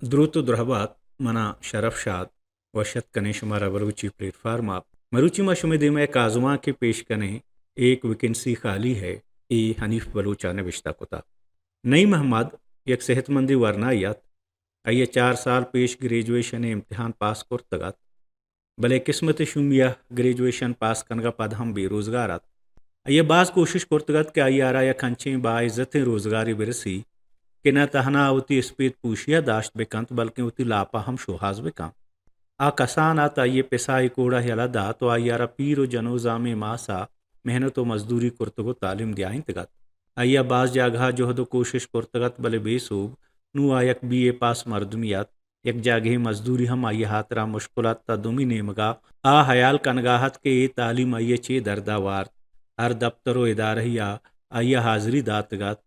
درود و درحبات منا شرف شاد وشت کنے شمارا بلوچی پلیٹ فارم آپ مروچی ما شمع دیمہ کازماں کے پیش کنے ایک ویکنسی خالی ہے ای حنیف بلوچا نوشتہ کتا نئی محمد یک صحت مندی ورنایت آئیے 4 سال پیش گریجویشن امتحان پاس کرتگت بلے قسمت شمیہ گریجویشن پاس کنگا پد ہم بے روزگارات آئیے بعض کوشش کرتگت کہ آئیے آرا یا کھنچیں باعزت روزگاری برسی کہ نہ تہنا اوتی اسپید پوشیہ داشت بکنت بلکہ اوتی لاپا ہم شوہاز بکن آ کسان آتا یہ پیسائی کوڑا ہیلا دا تو آئیارا پیر و جنوزا میں ماسا محنت و مزدوری کرتگو تعلیم دیائیں تگت آئیا بعض جاگہ جہد و کوشش کرتگت بلے بے سوب نو آیک بی اے پاس مردمیت یک جاگہ مزدوری ہم آئیے ہاترا مشکلات تا دومی نیمگا آ حیال کنگاہت کے تعلیم آئیے چے درداوار ہر دفتر و ادارہ یا آئیے حاضری داتگت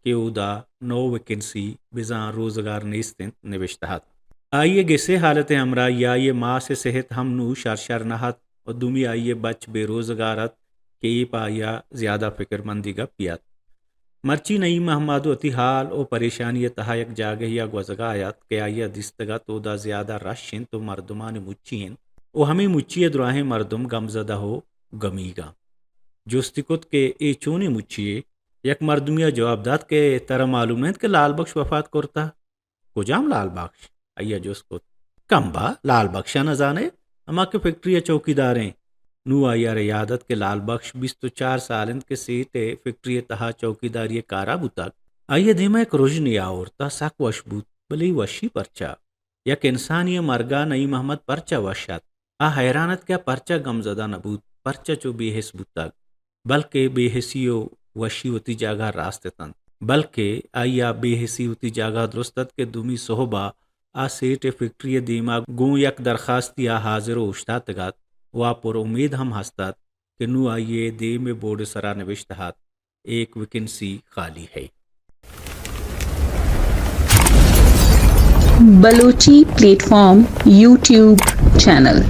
کہ او دا نو ویکنسی بزان روزگار نیستن نوشتہت آئیے گسے حالت ہمراہ یا یہ ماں سے صحت ہم نو شر نہت و دومی آئیے بچ بے روزگارت کہ ای پایا زیادہ فکر مندی گا پیات مرچی نئی محمد اتی حال او پریشانی تہا یک جاگہ یا گوزگا آیات کہ آئیے دستگا تو دا زیادہ رشن تو مردمان مچین او ہمیں مچی دراہیں مردم گمزدہ ہو گمیگا جوستی کت کے اے چونے مچیے یک مردمیا جواب داد کہ ترا معلوم نہیں کہ لال بخش وفات کرتا کجام لال بخش آئیا جوس کو کم با لال بخشا نہ جانے اما کے فیکٹری چوکی داریں نو آئیا ریادت کے لال بخش 24 سالند کے سیٹ فیکٹری تہا چوکی داری کارا بوتک آئیے دھیما ایک روشنی آورتا ساک وش بوت بلی وشی پرچا یک انسانی مرگا نئی محمد پرچا وشت آ حیرانت کیا پرچا گمزدہ نبوت پرچا چو بے حس بوتک بلکہ بے حسیو وشی ہوتی جاگہ راست تن بلکہ آئیا بے حسی ہوتی جاگہ درستت کے دومی صحبہ آ سیٹ فیکٹری دیما گوں یک درخواستی آ حاضر و اشتاتگات وا پر امید ہم ہستات کہ نو آئیے دے میں بورڈ سرا نوشتہات ایک ویکنسی خالی ہے Balochi plate form YouTube channel